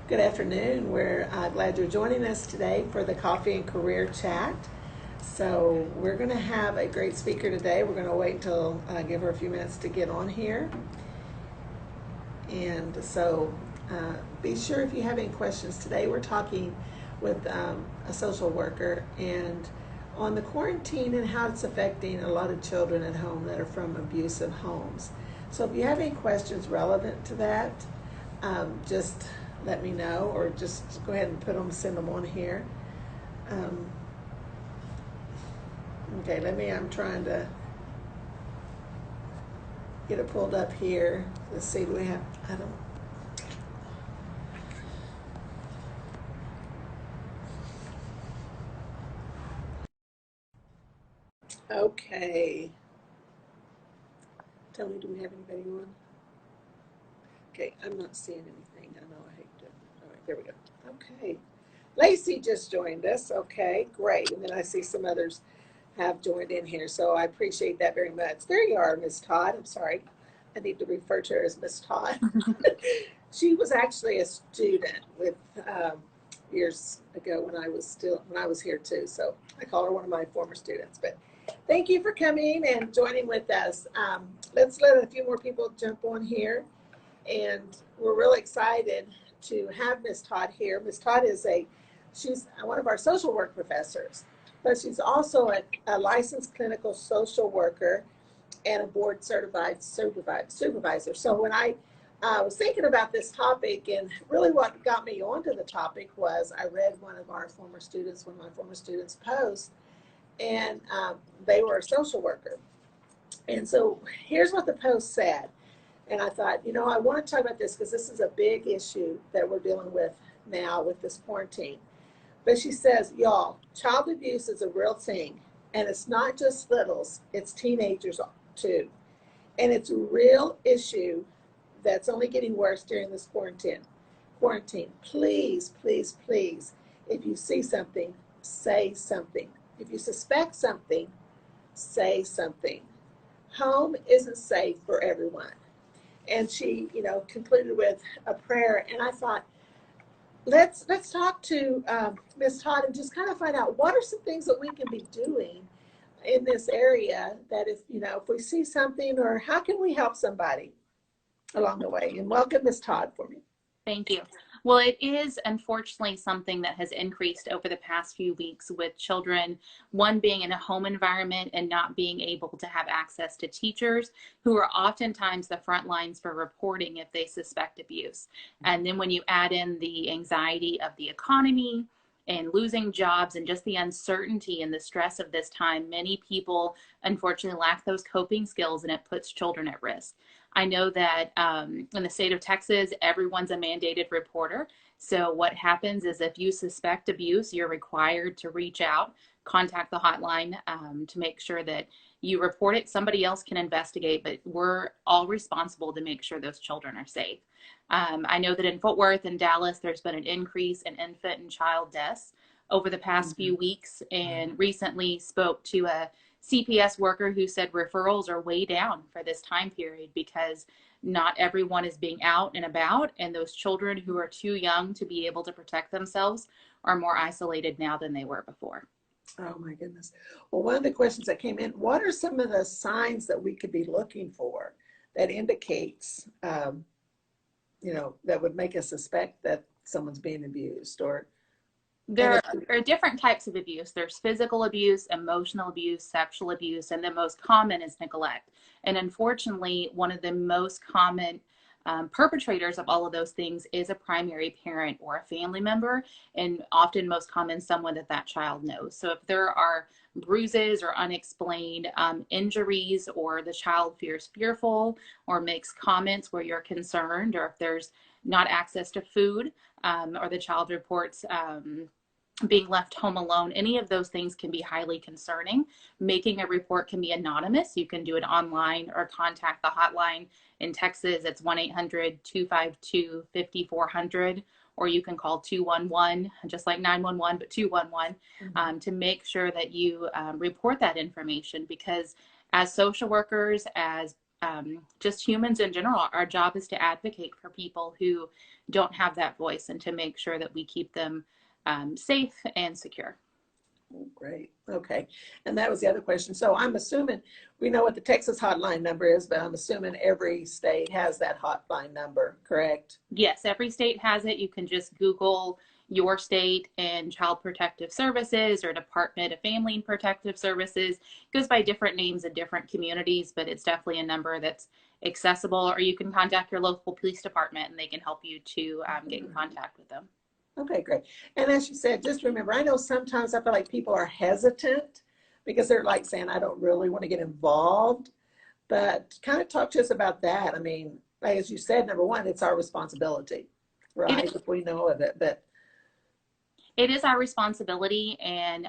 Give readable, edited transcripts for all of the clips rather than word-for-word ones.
Good afternoon. We're glad you're joining us today for the Coffee and Career Chat. So we're going to have a great speaker today. We're going to wait until give her a few minutes to get on here. And so be sure if you have any questions today. We're talking with a social worker and on the quarantine and how it's affecting a lot of children at home that are from abusive homes. So if you have any questions relevant to that, just let me know, or just go ahead and send them on here. Okay, I'm trying to get it pulled up here. Let's see, do we have, okay. Tell me, do we have anybody on? Okay, I'm not seeing anything. I know I hate to. All right, there we go. Okay. Lacey just joined us. Okay, great. And then I see some others have joined in here. So I appreciate that very much. There you are, Miss Todd. I'm sorry. I need to refer to her as Miss Todd. She was actually a student with years ago when I was here too. So I call her one of my former students. But thank you for coming and joining with us. Let's let a few more people jump on here. And we're really excited to have Ms. Todd here. Ms. Todd she's one of our social work professors, but she's also a licensed clinical social worker and a board certified supervisor. So when I was thinking about this topic, and really what got me onto the topic was I read one of my former students' posts, and they were a social worker. And so here's what the post said. And I thought, I want to talk about this because this is a big issue that we're dealing with now with this quarantine. But she says, y'all, child abuse is a real thing. And it's not just littles, it's teenagers too. And it's a real issue that's only getting worse during this quarantine. Please, please, please, if you see something, say something. If you suspect something, say something. Home isn't safe for everyone. And she, concluded with a prayer. And I thought, let's talk to Ms. Todd and just kind of find out what are some things that we can be doing in this area that if we see something, or how can we help somebody along the way. And welcome, Ms. Todd, for me. Thank you. Well, it is unfortunately something that has increased over the past few weeks with children, one being in a home environment and not being able to have access to teachers who are oftentimes the front lines for reporting if they suspect abuse. And then when you add in the anxiety of the economy and losing jobs and just the uncertainty and the stress of this time, many people unfortunately lack those coping skills, and it puts children at risk. I know that in the state of Texas, everyone's a mandated reporter. So what happens is if you suspect abuse, you're required to reach out, contact the hotline to make sure that you report it. Somebody else can investigate, but we're all responsible to make sure those children are safe. I know that in Fort Worth and Dallas, there's been an increase in infant and child deaths over the past few weeks, and recently spoke to a CPS worker who said referrals are way down for this time period because not everyone is being out and about, and those children who are too young to be able to protect themselves are more isolated now than they were before. Oh my goodness. Well, one of the questions that came in, what are some of the signs that we could be looking for that indicates, that would make us suspect that someone's being abused? Or there are different types of abuse. There's physical abuse, emotional abuse, sexual abuse, and the most common is neglect. And unfortunately, one of the most common perpetrators of all of those things is a primary parent or a family member, and often most common someone that child knows. So if there are bruises or unexplained injuries, or the child fearful or makes comments where you're concerned, or if there's not access to food, or the child reports being left home alone, any of those things can be highly concerning. Making a report can be anonymous. You can do it online or contact the hotline. In Texas, it's 1-800-252-5400, or you can call 211, just like 911, but 211, to make sure that you report that information, because as social workers, as just humans in general. Our job is to advocate for people who don't have that voice and to make sure that we keep them safe and secure. Oh, great. Okay. And that was the other question. So I'm assuming we know what the Texas hotline number is, but I'm assuming every state has that hotline number, correct? Yes, every state has it. You can just Google your state and Child Protective Services or Department of Family and Protective Services. It goes by different names in different communities, but it's definitely a number that's accessible. Or you can contact your local police department and they can help you to get in contact with them. Okay, great. And as you said, just remember, I know sometimes I feel like people are hesitant because they're like saying, I don't really want to get involved, but kind of talk to us about that. I mean, like, as you said, number one, it's our responsibility, right? If we know of it, but it is our responsibility, and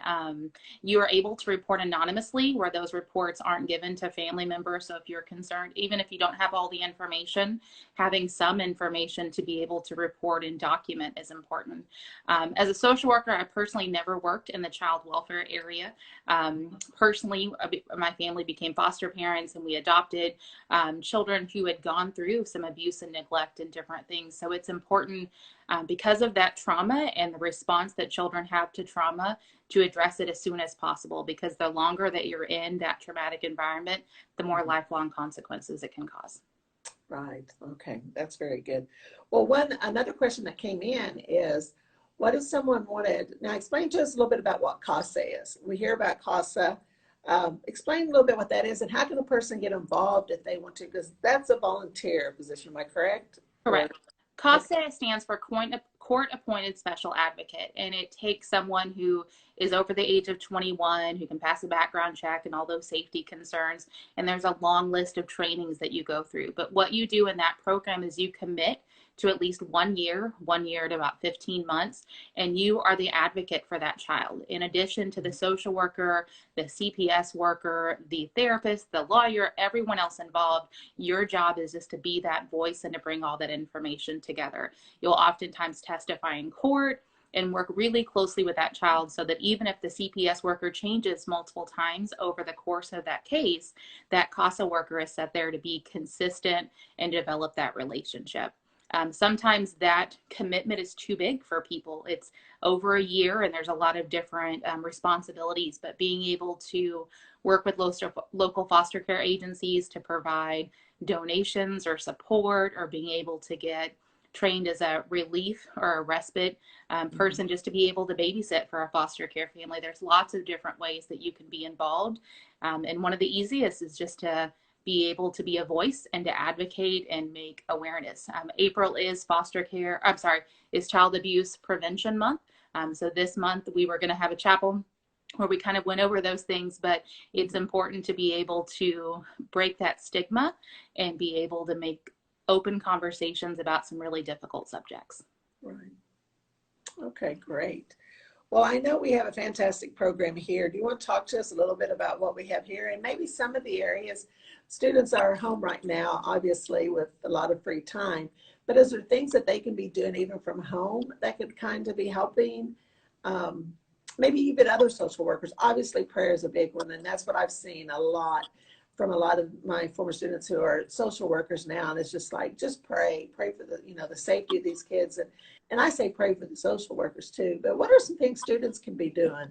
you are able to report anonymously where those reports aren't given to family members. So if you're concerned, even if you don't have all the information, having some information to be able to report and document is important. As a social worker, I personally never worked in the child welfare area. Personally, my family became foster parents and we adopted children who had gone through some abuse and neglect and different things. So it's important because of that trauma and the response that children have to trauma to address it as soon as possible, because the longer that you're in that traumatic environment, the more lifelong consequences it can cause. right. Okay, that's very good. Well, another question that came in is, what if someone wanted, now explain to us a little bit about what CASA is. We hear about CASA. Explain a little bit what that is and how can a person get involved if they want to, because that's a volunteer position, am I correct? Correct. CASA stands for Court Appointed Special Advocate, and it takes someone who is over the age of 21, who can pass a background check and all those safety concerns. And there's a long list of trainings that you go through. But what you do in that program is you commit to at least 1 year to about 15 months, and you are the advocate for that child. In addition to the social worker, the CPS worker, the therapist, the lawyer, everyone else involved, your job is just to be that voice and to bring all that information together. You'll oftentimes testify in court and work really closely with that child so that even if the CPS worker changes multiple times over the course of that case, that CASA worker is set there to be consistent and develop that relationship. Sometimes that commitment is too big for people. It's over a year and there's a lot of different responsibilities, but being able to work with local foster care agencies to provide donations or support, or being able to get trained as a relief or a respite person just to be able to babysit for a foster care family. There's lots of different ways that you can be involved. And one of the easiest is just to be able to be a voice and to advocate and make awareness. April is is Child Abuse Prevention Month. So this month we were going to have a chapel where we kind of went over those things, but it's important to be able to break that stigma and be able to make open conversations about some really difficult subjects. Right. Okay, great. Well, I know we have a fantastic program here. Do you want to talk to us a little bit about what we have here and maybe some of the areas? Students are home right now, obviously, with a lot of free time, but is there things that they can be doing even from home that could kind of be helping? Maybe even other social workers. Obviously, prayer is a big one, and that's what I've seen a lot from a lot of my former students who are social workers now. And it's just like, just pray for the, the safety of these kids. And I say pray for the social workers too, but what are some things students can be doing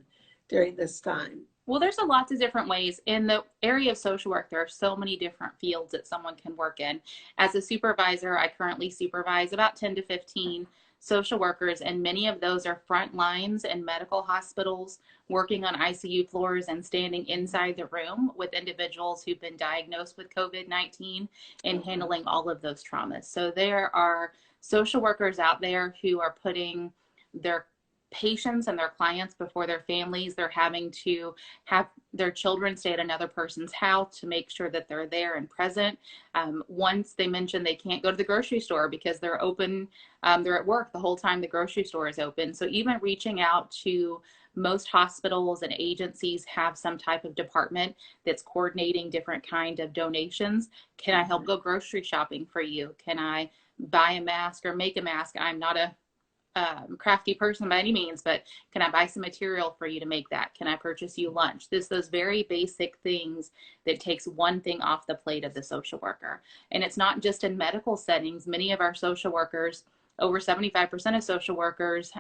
during this time? Well, there's a lots of different ways. In the area of social work, there are so many different fields that someone can work in. As a supervisor, I currently supervise about 10 to 15 social workers, and many of those are front lines in medical hospitals, working on ICU floors and standing inside the room with individuals who've been diagnosed with COVID-19 and handling all of those traumas. So there are social workers out there who are putting their patients and their clients before their families. They're having to have their children stay at another person's house to make sure that they're there and present. Once they mentioned they can't go to the grocery store because they're open, they're at work the whole time the grocery store is open. So even reaching out to most hospitals and agencies have some type of department that's coordinating different kind of donations. Can I help go grocery shopping for you? Can I buy a mask or make a mask? I'm not a crafty person by any means, but can I buy some material for you to make that? Can I purchase you lunch? Those very basic things that takes one thing off the plate of the social worker. And it's not just in medical settings. Many of our social workers, over 75% of social workers,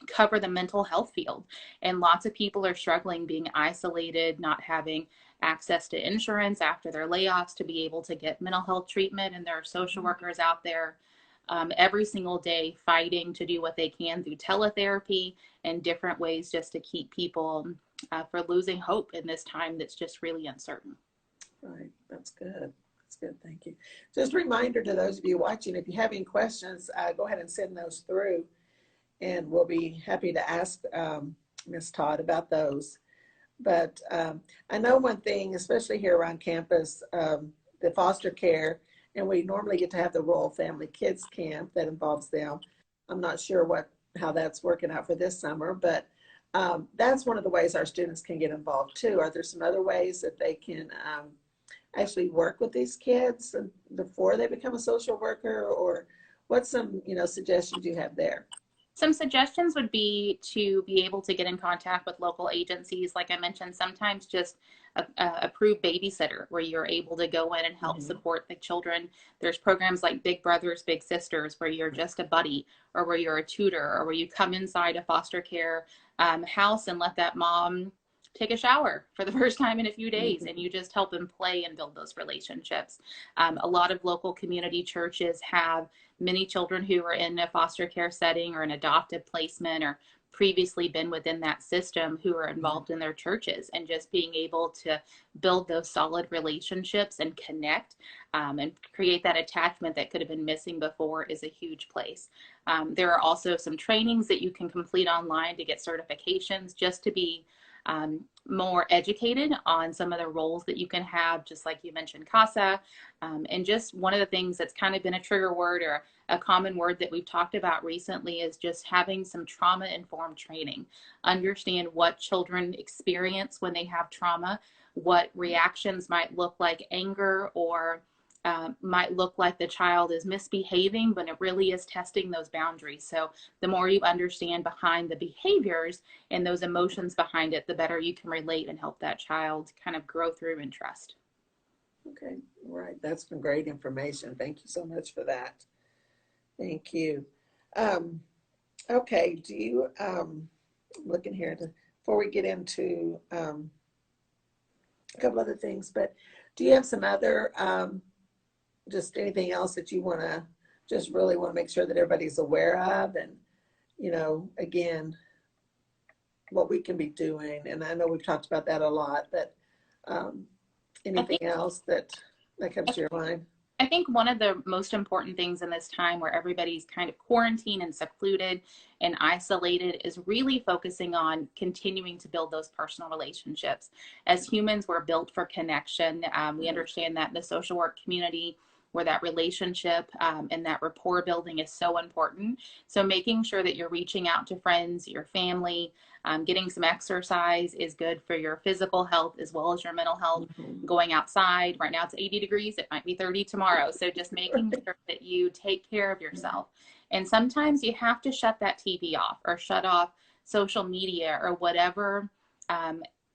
cover the mental health field. And lots of people are struggling, being isolated, not having access to insurance after their layoffs to be able to get mental health treatment. And there are social workers out there every single day fighting to do what they can through teletherapy and different ways just to keep people for losing hope in this time that's just really uncertain. Right. That's good. That's good. Thank you. Just a reminder to those of you watching, if you have any questions, go ahead and send those through, and we'll be happy to ask Ms. Todd about those. But I know one thing, especially here around campus, the foster care, and we normally get to have the Royal Family Kids Camp that involves them. I'm not sure how that's working out for this summer, but that's one of the ways our students can get involved too. Are there some other ways that they can actually work with these kids before they become a social worker, or what's some suggestions you have there? Some suggestions would be to be able to get in contact with local agencies. Like I mentioned, sometimes just a approved babysitter where you're able to go in and help support the children. There's programs like Big Brothers, Big Sisters, where you're just a buddy, or where you're a tutor, or where you come inside a foster care house and let that mom take a shower for the first time in a few days, and you just help them play and build those relationships. A lot of local community churches have many children who are in a foster care setting or an adoptive placement or previously been within that system who are involved in their churches, and just being able to build those solid relationships and connect and create that attachment that could have been missing before is a huge place. There are also some trainings that you can complete online to get certifications, just to be more educated on some of the roles that you can have, just like you mentioned, CASA. And just one of the things that's kind of been a trigger word or a common word that we've talked about recently is just having some trauma-informed training. Understand what children experience when they have trauma, what reactions might look like anger, or might look like the child is misbehaving, but it really is testing those boundaries. So the more you understand behind the behaviors and those emotions behind it, the better you can relate and help that child kind of grow through and trust. Okay, all right. That's some great information. Thank you so much for that. Thank you. Okay, do you, looking here before we get into a couple other things, but do you have some other just anything else that you really want to make sure that everybody's aware of, and again, what we can be doing? And I know we've talked about that a lot, but anything else that comes to your mind? I think one of the most important things in this time where everybody's kind of quarantined and secluded and isolated is really focusing on continuing to build those personal relationships. As humans, we're built for connection. We understand that in the social work community, where that relationship and that rapport building is so important. So making sure that you're reaching out to friends, your family, getting some exercise is good for your physical health as well as your mental health. Going outside, right now it's 80 degrees, it might be 30 tomorrow. So just making sure that you take care of yourself. And sometimes you have to shut that TV off, or shut off social media, or whatever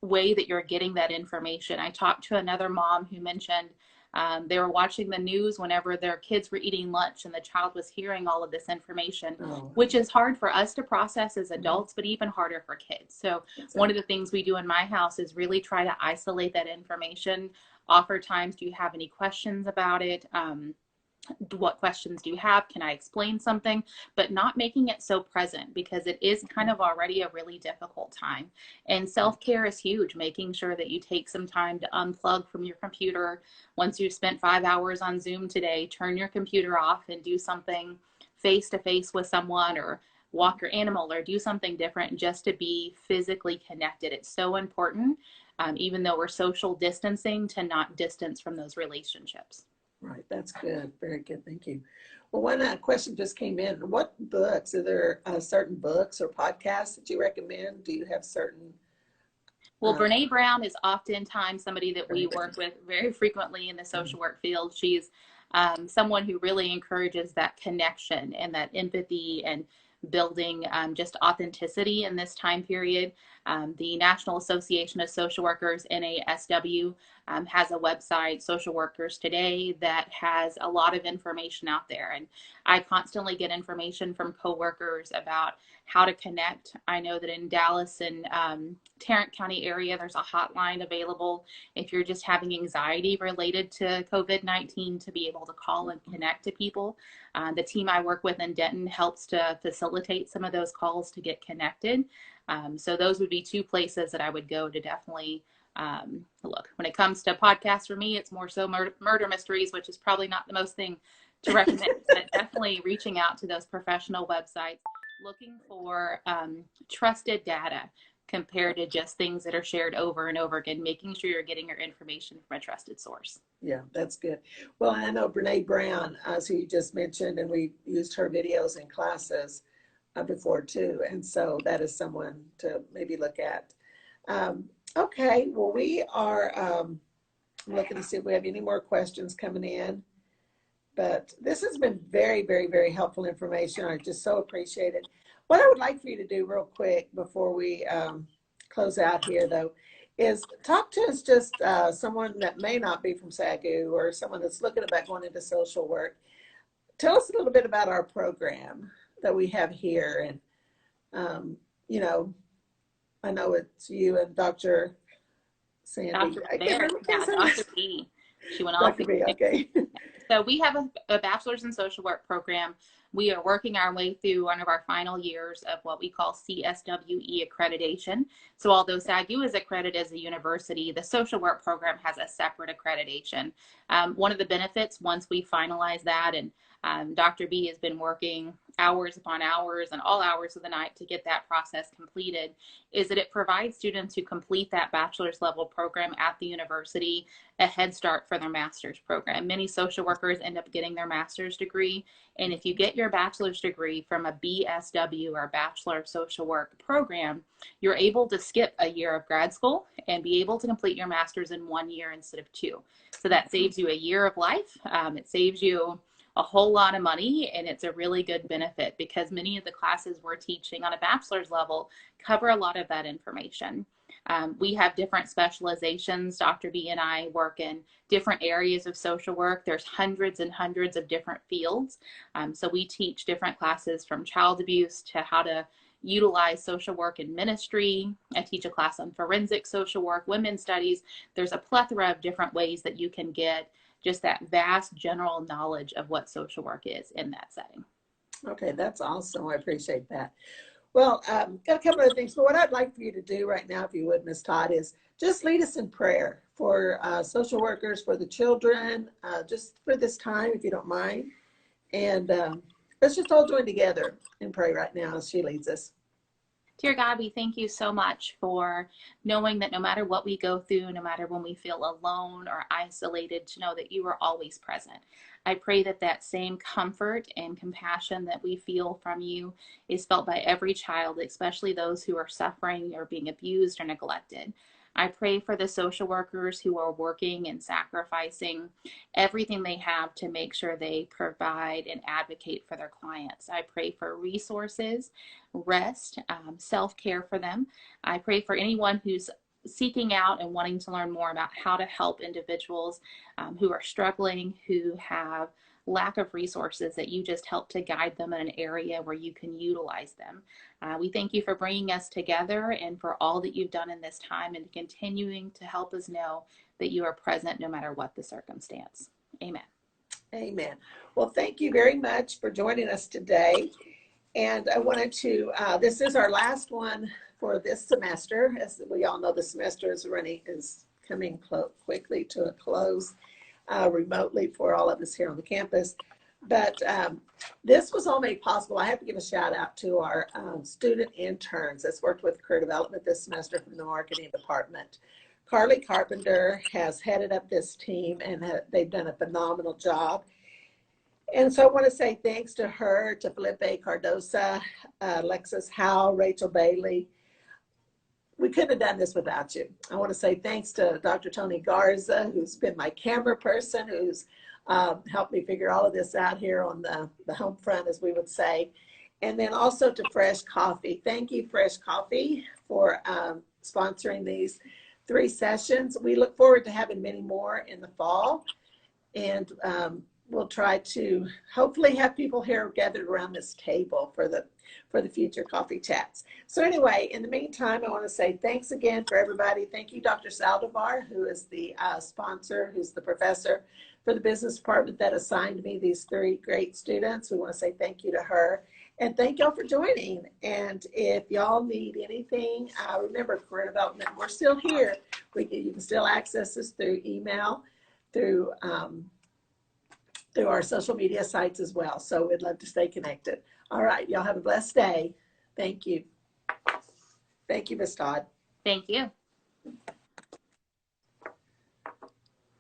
way that you're getting that information. I talked to another mom who mentioned they were watching the news whenever their kids were eating lunch, and the child was hearing all of this information, which is hard for us to process as adults, but even harder for kids. So one of the things we do in my house is really try to isolate that information, offer times, do you have any questions about it? What questions do you have? Can I explain something? But not making it so present, because it is kind of already a really difficult time. And self-care is huge, making sure that you take some time to unplug from your computer. Once you've spent 5 hours on Zoom today, turn your computer off and do something face-to-face with someone, or walk your animal, or do something different just to be physically connected. It's so important, even though we're social distancing, to not distance from those relationships. Right, that's good. Very good. Thank you. Well, one question just came in. What books, are there certain books or podcasts that you recommend? Do you have certain? Well, Brene Brown is oftentimes somebody that we work with very frequently in the social work field. She's someone who really encourages that connection and that empathy, and building just authenticity in this time period. The National Association of Social Workers, NASW, has a website, Social Workers Today, that has a lot of information out there. And I constantly get information from coworkers about how to connect. I know that in Dallas and Tarrant County area, there's a hotline available if you're just having anxiety related to COVID-19 to be able to call and connect to people. The team I work with in Denton helps to facilitate some of those calls to get connected. So those would be two places that I would go to definitely look. When it comes to podcasts for me, it's more so murder mysteries, which is probably not the most thing to recommend, but definitely reaching out to those professional websites, looking for trusted data compared to just things that are shared over and over again, making sure you're getting your information from a trusted source. Yeah, that's good. Well, I know Brene Brown, as you just mentioned, and we used her videos in classes before too. And so that is someone to maybe look at. Okay, well, we are looking to see if we have any more questions coming in. But this has been very, very, very helpful information. I just so appreciate it. What I would like for you to do real quick before we close out here, though, is talk to us, just someone that may not be from SAGU or someone that's looking about going into social work. Tell us a little bit about our program that we have here. And, you know, I know it's you and Dr. Sandy. Dr. Bear, yeah, Dr. B. She went off. Dr. B, okay. So we have a bachelor's in social work program. We are working our way through one of our final years of what we call CSWE accreditation. So although SAGU is accredited as a university, the social work program has a separate accreditation. One of the benefits, once we finalize that, and Dr. B has been working hours upon hours and all hours of the night to get that process completed, is that it provides students who complete that bachelor's level program at the university a head start for their master's program. Many social workers end up getting their master's degree. And if you get your bachelor's degree from a BSW or Bachelor of Social Work program, you're able to skip a year of grad school and be able to complete your master's in 1 year instead of 2. So that saves you a year of life. It saves you a whole lot of money, and it's a really good benefit because many of the classes we're teaching on a bachelor's level cover a lot of that information. We have different specializations. Dr. B and I work in different areas of social work. There's hundreds and hundreds of different fields. So we teach different classes from child abuse to how to utilize social work in ministry. I teach a class on forensic social work, women's studies. There's a plethora of different ways that you can get just that vast general knowledge of what social work is in that setting. Okay, that's awesome. I appreciate that. Well, got a couple of things, but what I'd like for you to do right now, if you would, Ms. Todd, is just lead us in prayer for social workers, for the children, just for this time, if you don't mind. And let's just all join together and pray right now as she leads us. Dear God, we thank you so much for knowing that no matter what we go through, no matter when we feel alone or isolated, to know that you are always present. I pray that that same comfort and compassion that we feel from you is felt by every child, especially those who are suffering or being abused or neglected. I pray for the social workers who are working and sacrificing everything they have to make sure they provide and advocate for their clients. I pray for resources, rest, self-care for them. I pray for anyone who's seeking out and wanting to learn more about how to help individuals who are struggling, who have lack of resources, that you just help to guide them in an area where you can utilize them. We thank you for bringing us together and for all that you've done in this time and continuing to help us know that you are present no matter what the circumstance. Amen. Amen. Well, thank you very much for joining us today. And I wanted to, this is our last one for this semester. As we all know, the semester is coming quickly to a close remotely for all of us here on the campus. But this was all made possible. I have to give a shout out to our student interns that's worked with career development this semester from the marketing department. Carly Carpenter has headed up this team, and they've done a phenomenal job. And so I want to say thanks to her, to Felipe Cardosa, Alexis Howe, Rachel Bailey. We couldn't have done this without you. I want to say thanks to Dr. Tony Garza, who's been my camera person, who's helped me figure all of this out here on the home front, as we would say. And then also to Fresh Coffee. Thank you, Fresh Coffee, for sponsoring these 3 sessions. We look forward to having many more in the fall. And we'll try to hopefully have people here gathered around this table for the future coffee chats. So anyway, in the meantime, I want to say thanks again for everybody. Thank you, Dr. Saldivar, who is the sponsor, who's the professor for the business department that assigned me these 3 great students. We want to say thank you to her. And thank y'all for joining. And if y'all need anything, remember, career development, we're still here. You can still access us through email, through our social media sites as well. So we'd love to stay connected. All right, y'all have a blessed day. Thank you. Thank you, Ms. Todd. Thank you.